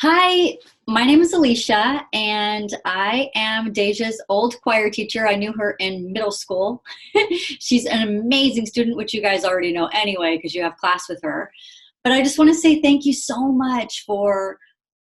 Hi, my name is Alicia, and I am Deja's old choir teacher. I knew her in middle school. She's an amazing student, which you guys already know anyway, because you have class with her. But I just want to say thank you so much for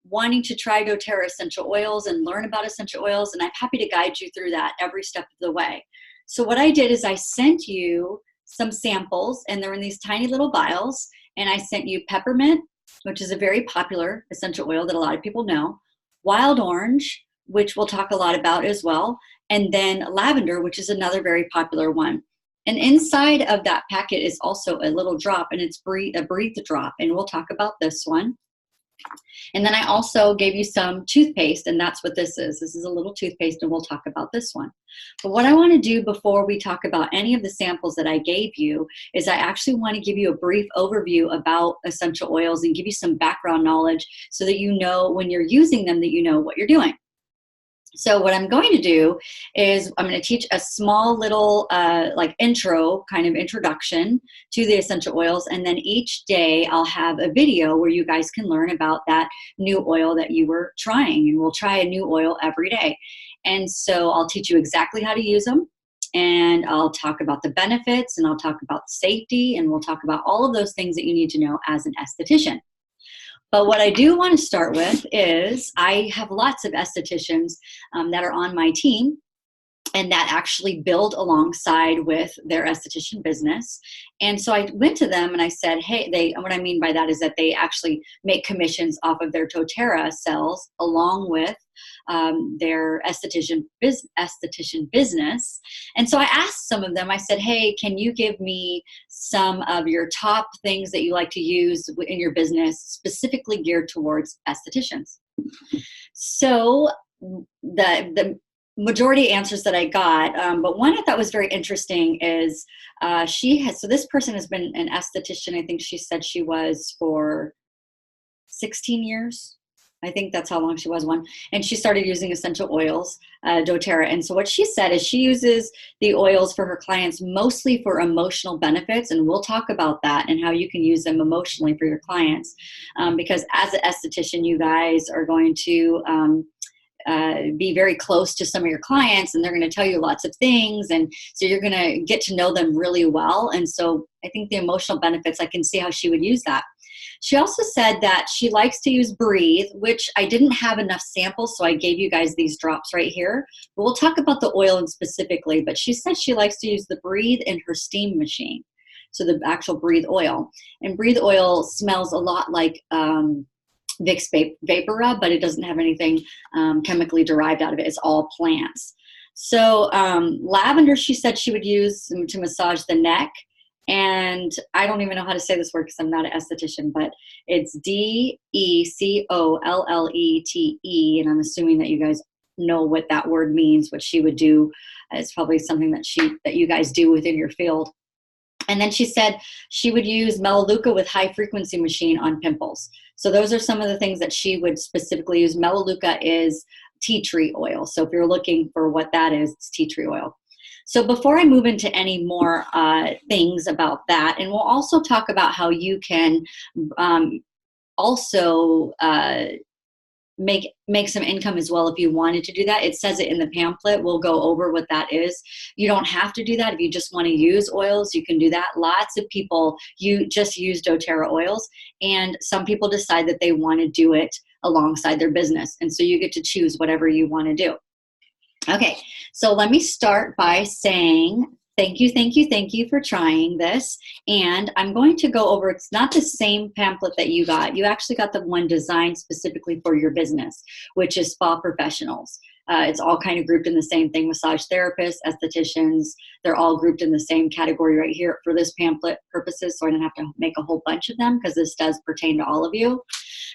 wanting to try doTERRA essential oils and learn about essential oils, and I'm happy to guide you through that every step of the way. So what I did is I sent you some samples, and they're in these tiny little vials, and I sent you peppermint, which is a very popular essential oil that a lot of people know, wild orange, which we'll talk a lot about as well, and then lavender, which is another very popular one. And inside of that packet is also a little drop, and it's a breathe drop, and we'll talk about this one. And then I also gave you some toothpaste, and that's what this is. This is a little toothpaste, and we'll talk about this one. But what I want to do before we talk about any of the samples that I gave you is I actually want to give you a brief overview about essential oils and give you some background knowledge so that you know when you're using them that you know what you're doing. So what I'm going to do is I'm going to teach a small little like intro, kind of introduction to the essential oils. And then each day I'll have a video where you guys can learn about that new oil that you were trying. And we'll try a new oil every day. And so I'll teach you exactly how to use them. And I'll talk about the benefits, and I'll talk about safety, and we'll talk about all of those things that you need to know as an esthetician. But what I do want to start with is I have lots of estheticians that are on my team and that actually build alongside with their esthetician business. And so I went to them and I said, hey, what I mean by that is that they actually make commissions off of their doTERRA sales along with their esthetician business. And so I asked some of them, I said, hey, can you give me some of your top things that you like to use in your business, specifically geared towards estheticians? So the majority answers that I got, but one I thought was very interesting is so this person has been an esthetician, I think she said she was for 16 years. I think that's how long she was one. And she started using essential oils, doTERRA. And so what she said is she uses the oils for her clients mostly for emotional benefits. And we'll talk about that and how you can use them emotionally for your clients. Because as an esthetician, you guys are going to be very close to some of your clients, and they're going to tell you lots of things. And so you're going to get to know them really well. And so I think the emotional benefits, I can see how she would use that. She also said that she likes to use Breathe, which I didn't have enough samples, so I gave you guys these drops right here. But we'll talk about the oil specifically, but she said she likes to use the Breathe in her steam machine, so the actual Breathe oil. And Breathe oil smells a lot like Vicks Vapor Rub, but it doesn't have anything chemically derived out of it. It's all plants. So lavender, she said she would use to massage the neck. And I don't even know how to say this word because I'm not an esthetician, but it's DECOLLETE. And I'm assuming that you guys know what that word means. What she would do is probably something that you guys do within your field. And then she said she would use Melaleuca with high frequency machine on pimples. So those are some of the things that she would specifically use. Melaleuca is tea tree oil. So if you're looking for what that is, it's tea tree oil. So before I move into any more things about that, and we'll also talk about how you can also make some income as well if you wanted to do that. It says it in the pamphlet. We'll go over what that is. You don't have to do that. If you just want to use oils, you can do that. Lots of people just use doTERRA oils, and some people decide that they want to do it alongside their business. And so you get to choose whatever you want to do. Okay, so let me start by saying thank you for trying this. And I'm going to go over, it's not the same pamphlet that you got. You actually got the one designed specifically for your business, which is spa professionals. It's all kind of grouped in the same thing. Massage therapists, estheticians, they're all grouped in the same category right here for this pamphlet purposes. So I don't have to make a whole bunch of them because this does pertain to all of you.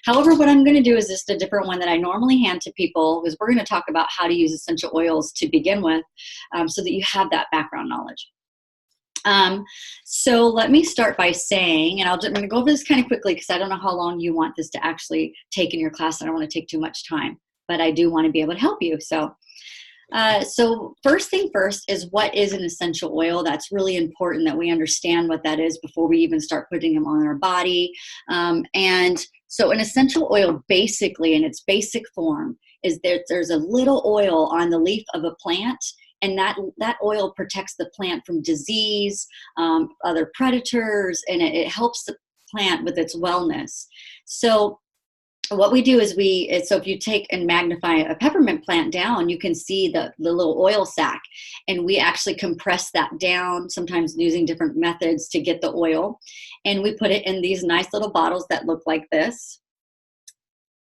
However, what I'm going to do is just a different one that I normally hand to people, because we're going to talk about how to use essential oils to begin with, so that you have that background knowledge. So let me start by saying, and I'm going to go over this kind of quickly because I don't know how long you want this to actually take in your class. I don't want to take too much time, but I do want to be able to help you. So first thing first is, what is an essential oil? That's really important that we understand what that is before we even start putting them on our body. And So an essential oil, basically in its basic form, is that there's a little oil on the leaf of a plant, and that oil protects the plant from disease, other predators, and it helps the plant with its wellness. So what we do is so if you take and magnify a peppermint plant down, you can see the little oil sac, and we actually compress that down, sometimes using different methods to get the oil, and we put it in these nice little bottles that look like this.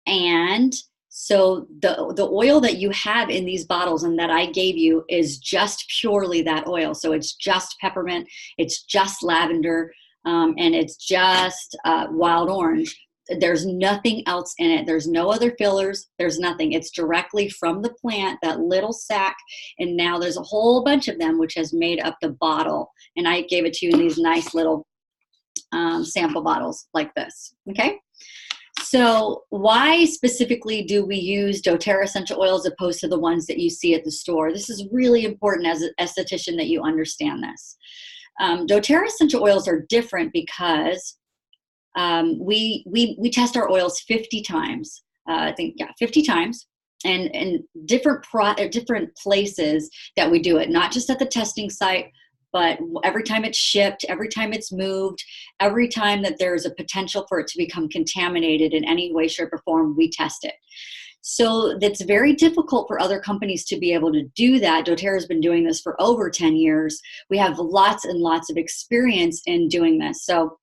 And so the oil that you have in these bottles and that I gave you is just purely that oil. So it's just peppermint, it's just lavender, and it's just wild orange. There's nothing else in it. There's no other fillers. There's nothing. It's directly from the plant, that little sac. And now there's a whole bunch of them, which has made up the bottle. And I gave it to you in these nice little sample bottles like this. Okay. So why specifically do we use doTERRA essential oils as opposed to the ones that you see at the store? This is really important as an esthetician that you understand this. doTERRA essential oils are different because we test our oils 50 times. I think, yeah, 50 times. And different places that we do it, not just at the testing site, but every time it's shipped, every time it's moved, every time that there's a potential for it to become contaminated in any way, shape, or form, we test it. So that's very difficult for other companies to be able to do that. doTERRA has been doing this for over 10 years. We have lots and lots of experience in doing this. So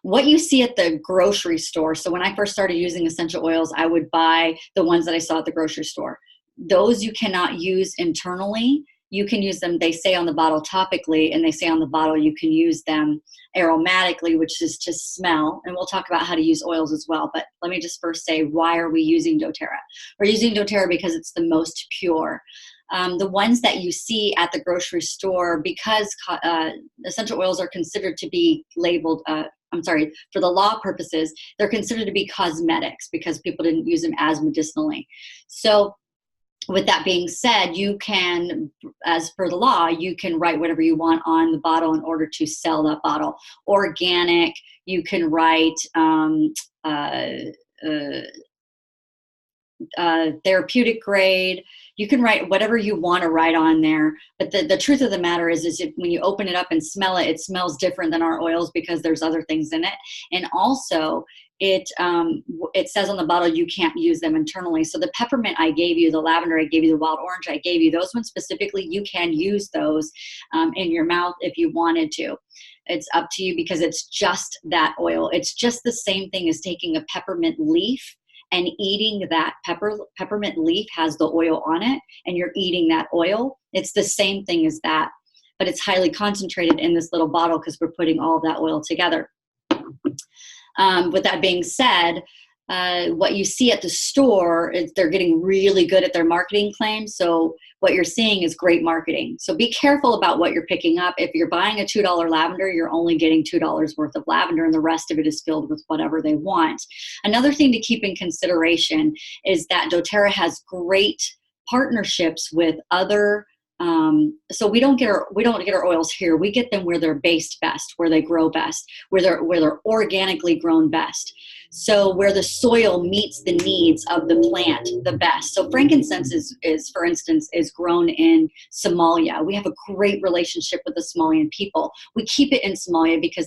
what you see at the grocery store, so when I first started using essential oils, I would buy the ones that I saw at the grocery store. Those you cannot use internally. You can use them, they say on the bottle, topically, and they say on the bottle you can use them aromatically, which is to smell. And we'll talk about how to use oils as well. But let me just first say, why are we using doTERRA? We're using doTERRA because it's the most pure. The ones that you see at the grocery store, because essential oils are considered to be labeled, for the law purposes, they're considered to be cosmetics because people didn't use them as medicinally. So with that being said, you can, as per the law, you can write whatever you want on the bottle in order to sell that bottle. Organic, you can write therapeutic grade. You can write whatever you want to write on there. But the truth of the matter is when you open it up and smell it, it smells different than our oils because there's other things in it. And also, it says on the bottle you can't use them internally. So the peppermint I gave you, the lavender I gave you, the wild orange I gave you, those ones specifically, you can use those in your mouth if you wanted to. It's up to you because it's just that oil. It's just the same thing as taking a peppermint leaf and eating that peppermint leaf has the oil on it, and you're eating that oil. It's the same thing as that, but it's highly concentrated in this little bottle because we're putting all of that oil together. With that being said, what you see at the store is they're getting really good at their marketing claims. So what you're seeing is great marketing. So be careful about what you're picking up. If you're buying a $2 lavender, you're only getting $2 worth of lavender, and the rest of it is filled with whatever they want. Another thing to keep in consideration is that doTERRA has great partnerships with other so we don't get our oils here. We get them where they're based best, where they grow best, where they're organically grown best. So where the soil meets the needs of the plant the best. So frankincense is for instance, is grown in Somalia. We have a great relationship with the Somalian people. We keep it in Somalia because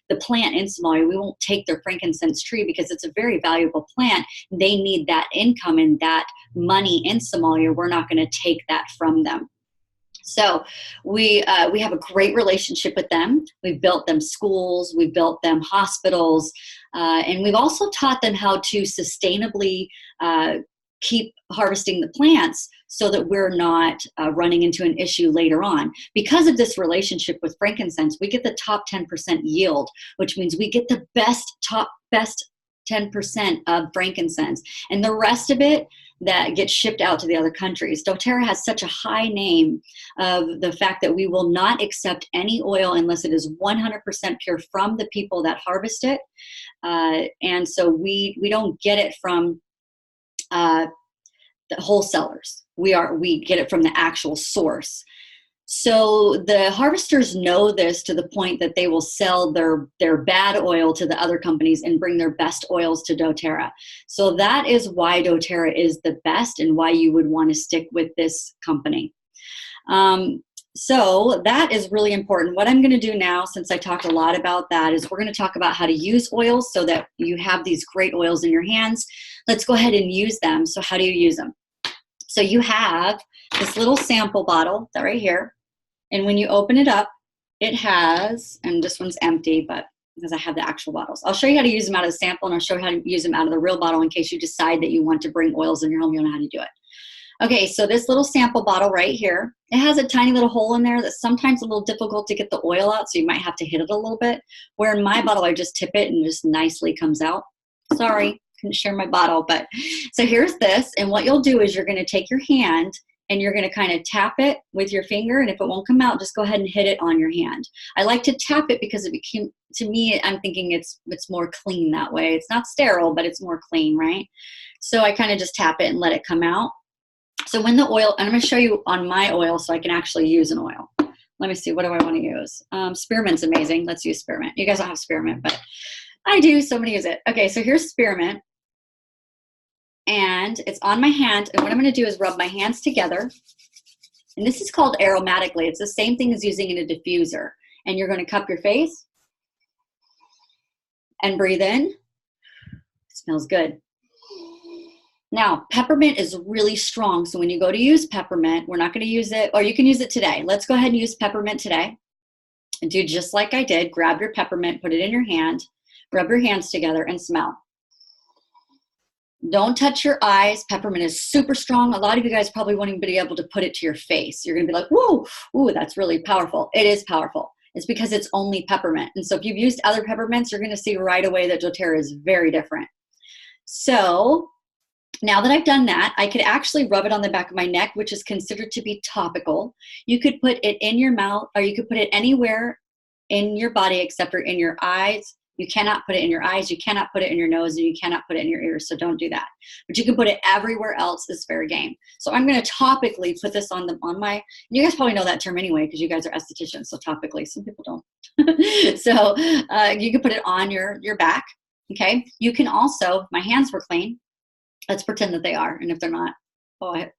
the plant in Somalia, we won't take their frankincense tree because it's a very valuable plant. They need that income and that money in Somalia. We're not going to take that from them. So we have a great relationship with them. We've built them schools, we've built them hospitals, and we've also taught them how to sustainably keep harvesting the plants so that we're not running into an issue later on. Because of this relationship with frankincense, we get the top 10% yield, which means we get the best 10% of frankincense. And the rest of it that gets shipped out to the other countries. doTERRA has such a high name of the fact that we will not accept any oil unless it is 100% pure from the people that harvest it. And so we don't get it from the wholesalers. We get it from the actual source. So the harvesters know this to the point that they will sell their bad oil to the other companies and bring their best oils to doTERRA. So that is why doTERRA is the best and why you would want to stick with this company. So that is really important. What I'm going to do now, since I talked a lot about that, is we're going to talk about how to use oils so that you have these great oils in your hands. Let's go ahead and use them. So how do you use them? So you have this little sample bottle that right here. And when you open it up, it has, and this one's empty, but because I have the actual bottles. I'll show you how to use them out of the sample, and I'll show you how to use them out of the real bottle in case you decide that you want to bring oils in your home, you know how to do it. Okay, so this little sample bottle right here, it has a tiny little hole in there that's sometimes a little difficult to get the oil out, so you might have to hit it a little bit. Where in my bottle, I just tip it and it just nicely comes out. Sorry, couldn't share my bottle, but so here's this, and what you'll do is you're gonna take your hand and you're gonna kind of tap it with your finger, and if it won't come out, just go ahead and hit it on your hand. I like to tap it because it became, to me, I'm thinking it's more clean that way. It's not sterile, but it's more clean, right? So I kind of just tap it and let it come out. So when the oil, and I'm gonna show you on my oil so I can actually use an oil. Let me see, what do I wanna use? Spearmint's amazing, let's use spearmint. You guys don't have spearmint, but I do, so I'm gonna use it. Okay, so here's spearmint. And it's on my hand, and what I'm gonna do is rub my hands together. And this is called aromatically. It's the same thing as using in a diffuser. And you're gonna cup your face and breathe in. It smells good. Now, peppermint is really strong, so when you go to use peppermint, we're not gonna use it, or you can use it today. Let's go ahead and use peppermint today. And do just like I did, grab your peppermint, put it in your hand, rub your hands together and smell. Don't touch your eyes. Peppermint is super strong. A lot of you guys probably won't even be able to put it to your face. You're gonna be like, whoa, ooh, that's really powerful. It is powerful. It's because it's only peppermint. And so if you've used other peppermints, you're gonna see right away that doTERRA is very different. So now that I've done that, I could actually rub it on the back of my neck, which is considered to be topical. You could put it in your mouth, or you could put it anywhere in your body except for in your eyes. You cannot put it in your eyes, you cannot put it in your nose, and you cannot put it in your ears, so don't do that. But you can put it everywhere else is fair game. So I'm gonna topically put this on my, you guys probably know that term anyway because you guys are estheticians, so topically, some people don't. So you can put it on your back, okay? You can also, if my hands were clean, let's pretend that they are, and if they're not, oh, I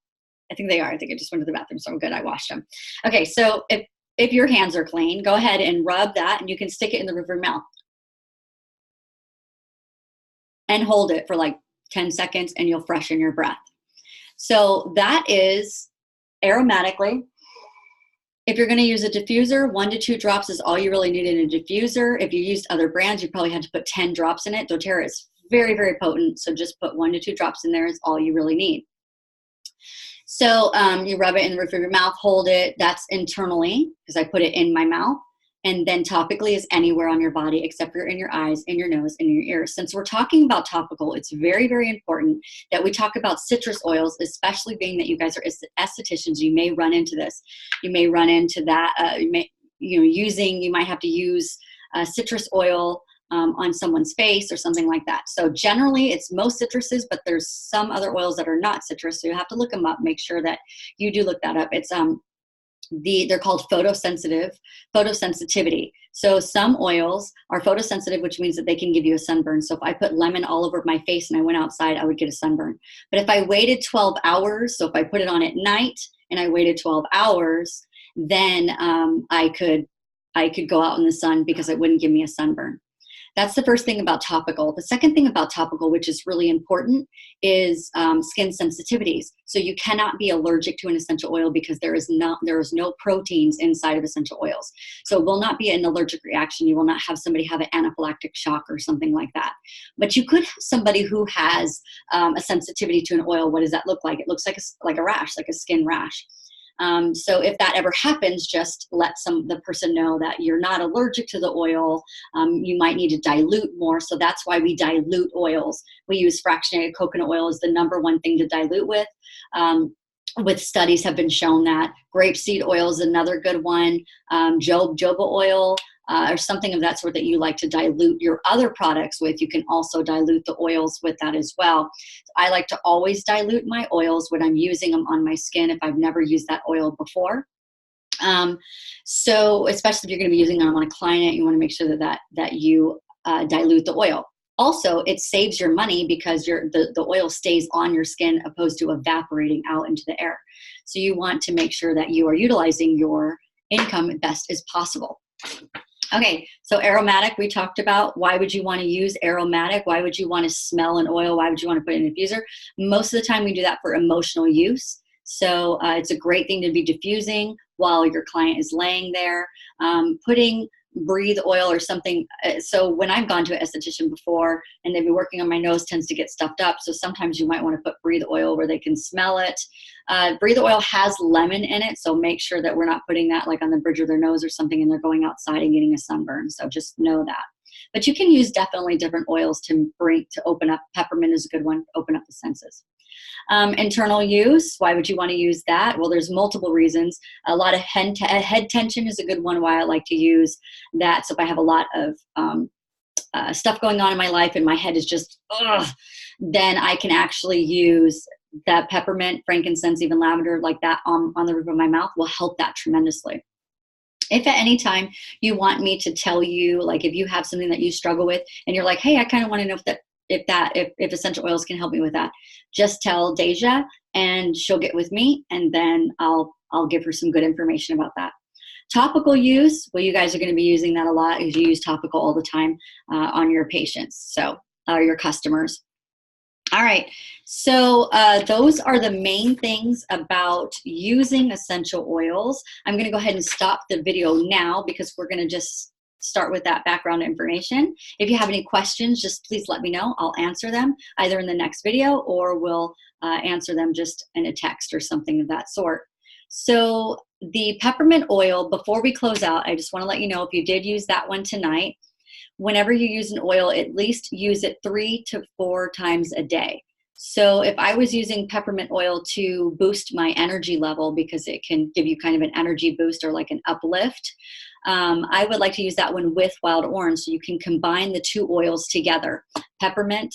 think they are. I think I just went to the bathroom, so I'm good, I washed them. Okay, so if your hands are clean, go ahead and rub that, and you can stick it in the roof of your mouth. And hold it for like 10 seconds and you'll freshen your breath. So that is aromatically. If you're gonna use a diffuser, 1 to 2 drops is all you really need in a diffuser. If you used other brands, you probably had to put 10 drops in it. doTERRA is very, very potent, so just put 1 to 2 drops in there is all you really need. So you rub it in the roof of your mouth, hold it, that's internally, because I put it in my mouth. And then topically is anywhere on your body except for in your eyes, in your nose, and in your ears. Since we're talking about topical, it's very, very important that we talk about citrus oils, especially being that you guys are estheticians. You may run into this. You may run into that. You might have to use citrus oil on someone's face or something like that. So generally it's most citruses, but there's some other oils that are not citrus. So you have to look them up, make sure that you do look that up. It's they're called photosensitivity. So some oils are photosensitive, which means that they can give you a sunburn. So if I put lemon all over my face and I went outside, I would get a sunburn. But if I waited 12 hours, so if I put it on at night and I waited 12 hours, then I could go out in the sun because it wouldn't give me a sunburn. That's the first thing about topical. The second thing about topical, which is really important, is skin sensitivities. So you cannot be allergic to an essential oil because there is no proteins inside of essential oils. So it will not be an allergic reaction. You will not have somebody have an anaphylactic shock or something like that. But you could have somebody who has a sensitivity to an oil. What does that look like? It looks like a rash, like a skin rash. So if that ever happens, just let the person know that you're not allergic to the oil. You might need to dilute more. So that's why we dilute oils. We use fractionated coconut oil as the #1 thing to dilute with. With studies have been shown that grapeseed oil is another good one. Jojoba oil or something of that sort that you like to dilute your other products with. You can also dilute the oils with that as well. I like to always dilute my oils when I'm using them on my skin if I've never used that oil before. So especially if you're going to be using them on a client, you want to make sure that you dilute the oil. Also, it saves your money because the oil stays on your skin opposed to evaporating out into the air. So you want to make sure that you are utilizing your income best as possible. Okay, so aromatic we talked about. Why would you want to use aromatic? Why would you want to smell an oil? Why would you want to put it in a diffuser? Most of the time we do that for emotional use. So it's a great thing to be diffusing while your client is laying there. Putting breathe oil or something. So when I've gone to an esthetician before and they've been working on my nose tends to get stuffed up. So sometimes you might want to put breathe oil where they can smell it. Breathe oil has lemon in it. So make sure that we're not putting that like on the bridge of their nose or something and they're going outside and getting a sunburn. So just know that. But you can use definitely different oils to open up. Peppermint is a good one, open up the senses. Internal use, why would you want to use that? Well, there's multiple reasons. A lot of head tension is a good one why I like to use that. So if I have a lot of stuff going on in my life and my head is just, then I can actually use that peppermint, frankincense, even lavender like that on the roof of my mouth will help that tremendously. If at any time you want me to tell you, like if you have something that you struggle with and you're like, hey, I kind of want to know if essential oils can help me with that, just tell Deja and she'll get with me and then I'll give her some good information about that. Topical use, well, you guys are going to be using that a lot because you use topical all the time on your patients, so your customers. All right, so those are the main things about using essential oils. I'm going to go ahead and stop the video now because we're going to just start with that background information. If you have any questions, just please let me know. I'll answer them either in the next video or we'll answer them just in a text or something of that sort. So the peppermint oil, before we close out, I just want to let you know if you did use that one tonight, whenever you use an oil, at least use it 3 to 4 times a day. So if I was using peppermint oil to boost my energy level because it can give you kind of an energy boost or like an uplift, I would like to use that one with wild orange so you can combine the 2 oils together. Peppermint,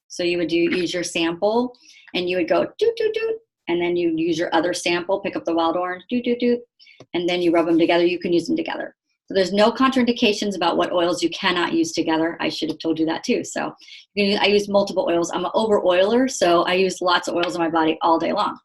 so you would use your sample and you would go doot, doot, doot, and then you use your other sample, pick up the wild orange, doot, doot, doot, and then you rub them together. You can use them together. So there's no contraindications about what oils you cannot use together. I should have told you that too. So I use multiple oils. I'm an over oiler, so I use lots of oils in my body all day long.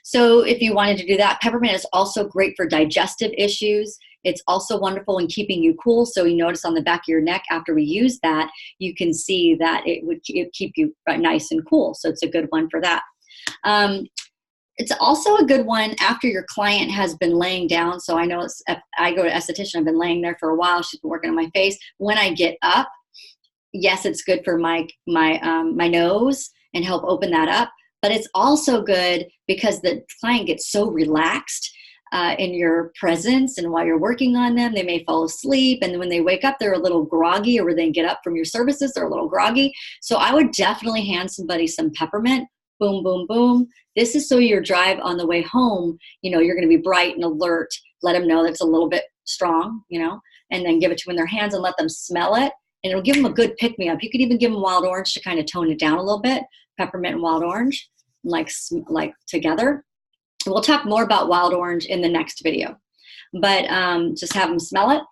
So if you wanted to do that, peppermint is also great for digestive issues. It's also wonderful in keeping you cool. So you notice on the back of your neck after we use that, you can see that it would keep you nice and cool. So it's a good one for that. It's also a good one after your client has been laying down. So I know if I go to esthetician, I've been laying there for a while. She's been working on my face. When I get up, yes, it's good for my nose and help open that up. But it's also good because the client gets so relaxed in your presence, and while you're working on them, they may fall asleep, and when they wake up, they're a little groggy, or when they get up from your services, they're a little groggy. So I would definitely hand somebody some peppermint. Boom, boom, boom. This is so your drive on the way home, you're going to be bright and alert. Let them know that it's a little bit strong, and then give it to them in their hands and let them smell it. And it'll give them a good pick-me-up. You could even give them wild orange to kind of tone it down a little bit. Peppermint and wild orange, like together. We'll talk more about wild orange in the next video. But just have them smell it.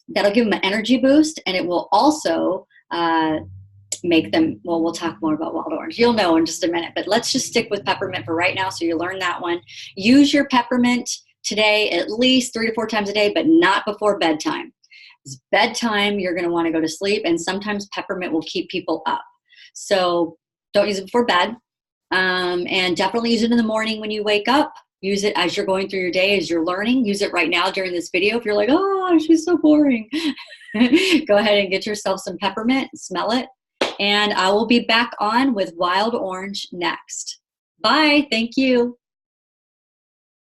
That'll give them an energy boost, and it will also make them, well, we'll talk more about wild orange. You'll know in just a minute, but let's just stick with peppermint for right now so you learn that one. Use your peppermint today at least 3 to 4 times a day, but not before bedtime. It's bedtime, you're going to want to go to sleep, and sometimes peppermint will keep people up. So don't use it before bed, and definitely use it in the morning when you wake up. Use it as you're going through your day, as you're learning. Use it right now during this video. If you're like, oh, she's so boring, go ahead and get yourself some peppermint, smell it, and I will be back on with wild orange next. Bye. Thank you.